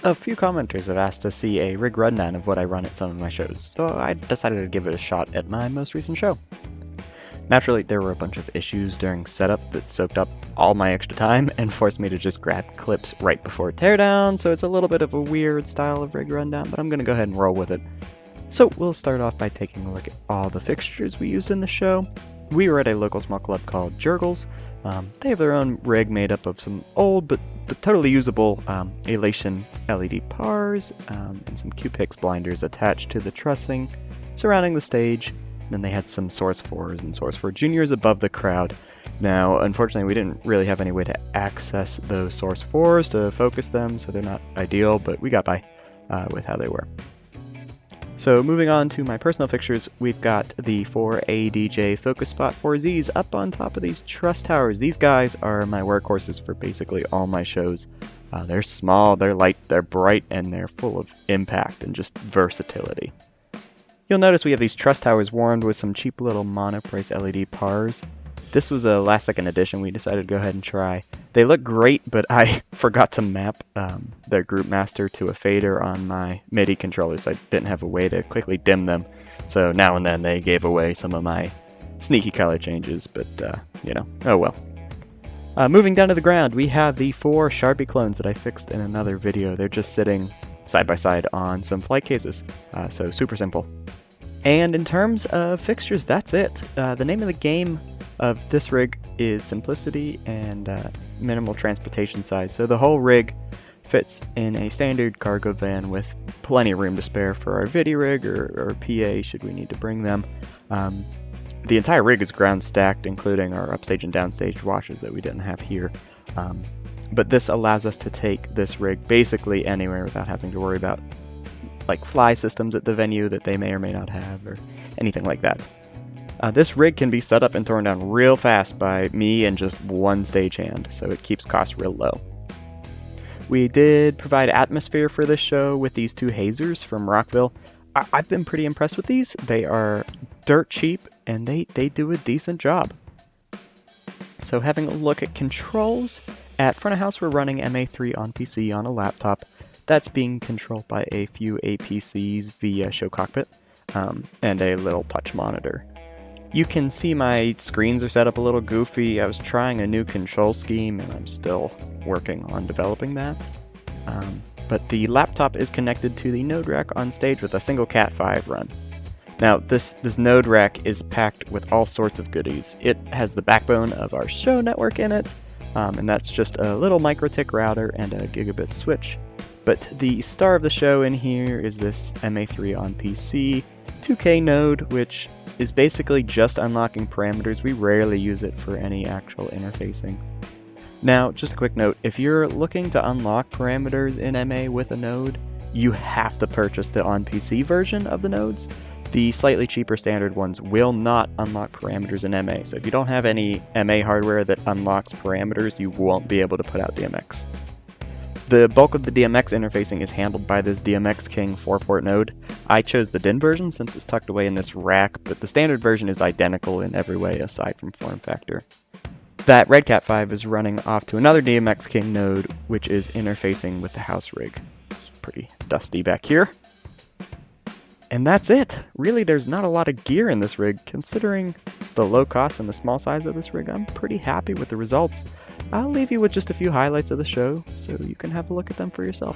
A few commenters have asked to see a rig rundown of what I run at some of my shows, so I decided to give it a shot at my most recent show. Naturally, there were a bunch of issues during setup that soaked up all my extra time and forced me to just grab clips right before teardown, so it's a little bit of a weird style of rig rundown, but I'm going to go ahead and roll with it. So we'll start off by taking a look at all the fixtures we used in the show. We were at a local small club called Jurgles. They have their own rig made up of some old but totally usable Elation LED pars and some Q-Pix blinders attached to the trussing surrounding the stage. Then they had some Source 4s and Source 4 Juniors above the crowd. Now, unfortunately, we didn't really have any way to access those Source 4s to focus them, so they're not ideal, but we got by with how they were. So moving on to my personal fixtures, we've got the 4ADJ Focus Spot 4Zs up on top of these truss towers. These guys are my workhorses for basically all my shows. They're small, they're light, they're bright, and they're full of impact and just versatility. You'll notice we have these truss towers warmed with some cheap little monoprice LED pars. This was a last second addition we decided to go ahead and try. They look great, but I forgot to map their group master to a fader on my MIDI controller, so I didn't have a way to quickly dim them. So now and then they gave away some of my sneaky color changes, but oh well. Moving down to the ground, we have the 4 Sharpie clones that I fixed in another video. They're just sitting side by side on some flight cases, so super simple. And in terms of fixtures, that's it. The name of the game of this rig is simplicity and minimal transportation size. So the whole rig fits in a standard cargo van with plenty of room to spare for our video rig or PA should we need to bring them. The entire rig is ground stacked, including our upstage and downstage washers that we didn't have here. But this allows us to take this rig basically anywhere without having to worry about like fly systems at the venue that they may or may not have or anything like that. This rig can be set up and torn down real fast by me and just one stagehand, so it keeps costs real low. We did provide atmosphere for this show with these 2 hazers from Rockville. I've been pretty impressed with these. They are dirt cheap and they do a decent job. So having a look at controls, at front of house we're running MA3 on PC on a laptop. That's being controlled by a few APCs via Show Cockpit and a little touch monitor. You can see my screens are set up a little goofy. I was trying a new control scheme and I'm still working on developing that. But the laptop is connected to the node rack on stage with a single Cat5 run. Now this node rack is packed with all sorts of goodies. It has the backbone of our show network in it, and that's just a little MikroTik router and a gigabit switch. But the star of the show in here is this MA3 on PC 2K node, which is basically just unlocking parameters. We rarely use it for any actual interfacing. Now, just a quick note, if you're looking to unlock parameters in MA with a node, you have to purchase the on-PC version of the nodes. The slightly cheaper standard ones will not unlock parameters in MA, so if you don't have any MA hardware that unlocks parameters, you won't be able to put out DMX. The bulk of the DMX interfacing is handled by this DMX King 4-port node. I chose the DIN version since it's tucked away in this rack, but the standard version is identical in every way aside from form factor. That Red Cat 5 is running off to another DMX King node, which is interfacing with the house rig. It's pretty dusty back here. And that's it! Really, there's not a lot of gear in this rig. Considering the low cost and the small size of this rig, I'm pretty happy with the results. I'll leave you with just a few highlights of the show, so you can have a look at them for yourself.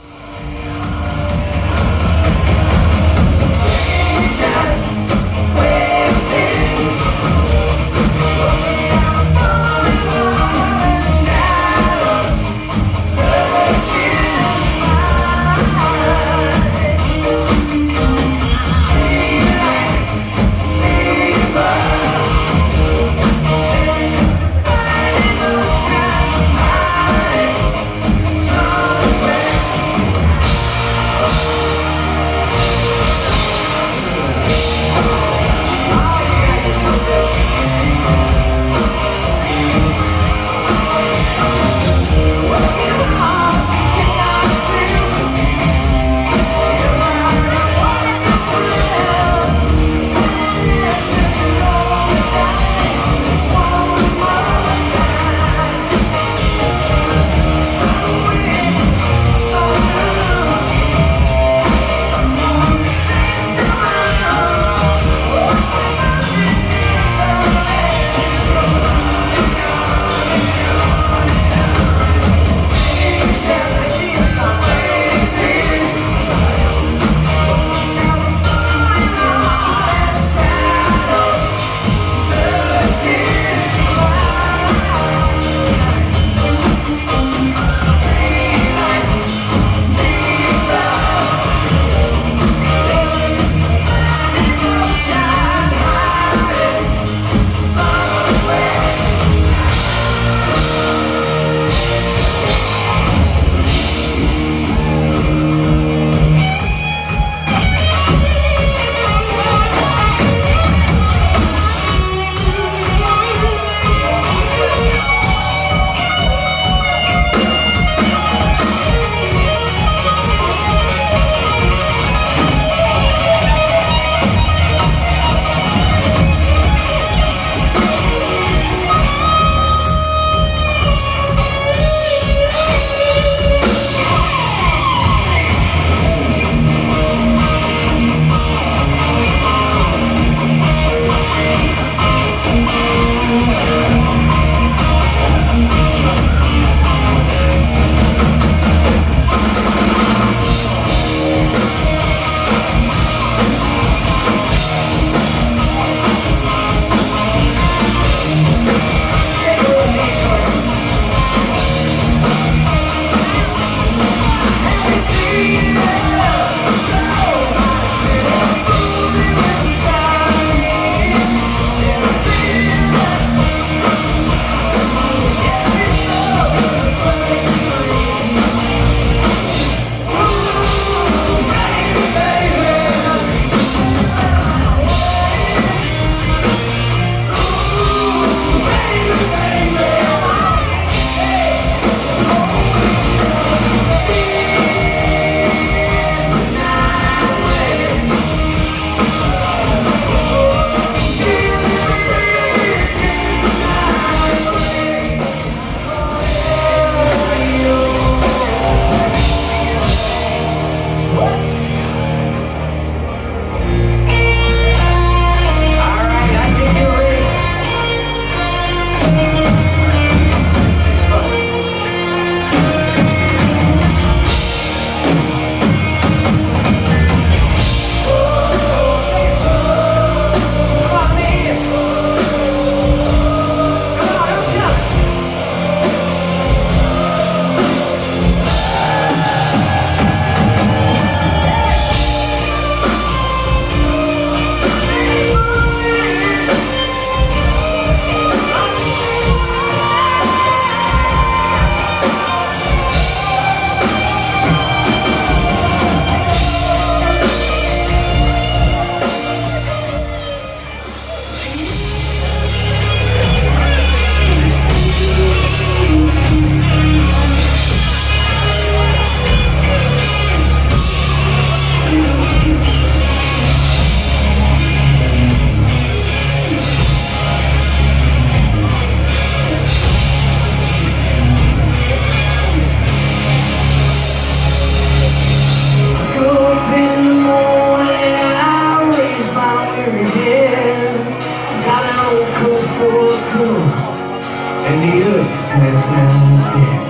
last night was dead.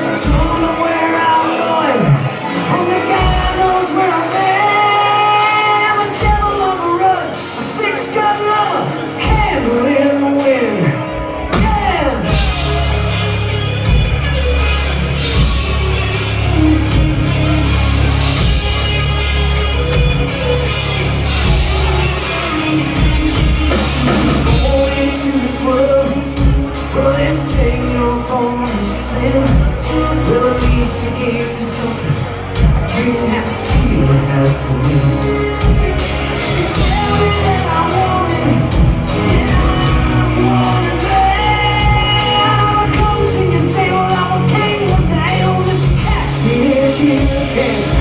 I don't know where I'm going, only God knows where I'm at. I'm a devil on the run, a six-gun lover, candle in the wind. Yeah! Going into this world, well, they say you're born to sin. Well, at least you gave me something I didn't have to steal or have to win. You tell me that I want it, and I want it bad. I'm a coach in your stable, I'm a king, what's the hell? Just catch me if you can.